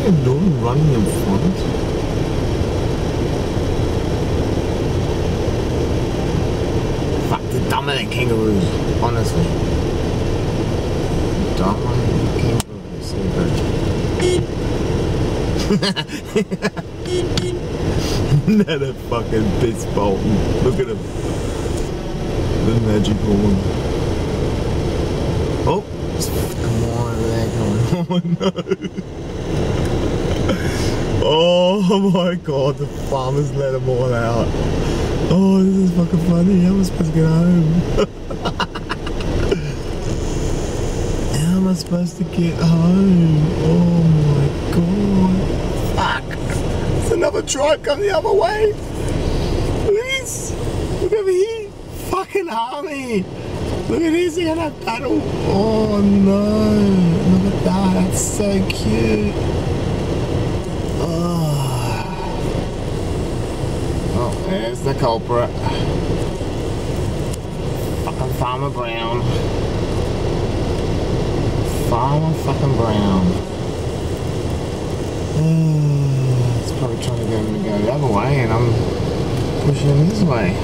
you doing running in front? Fuck, they're dumber than kangaroos, honestly. Dumber than kangaroos, Another fucking piss Bolton. Look at him. The magical one. Oh, come on over there, come on. Oh no. Oh my god, the farmers let them all out. Oh, this is fucking funny. How am I supposed to get home? How am I supposed to get home? Oh my god. Fuck. There's another tribe coming the other way. Look at this. Look over here. Fucking army. Look at this, they're gonna battle. Oh no. Look at that. That's so cute. Oh, there's the culprit. Fucking Farmer Brown. Farmer fucking Brown. It's probably trying to get him to go the other way and I'm pushing him this way.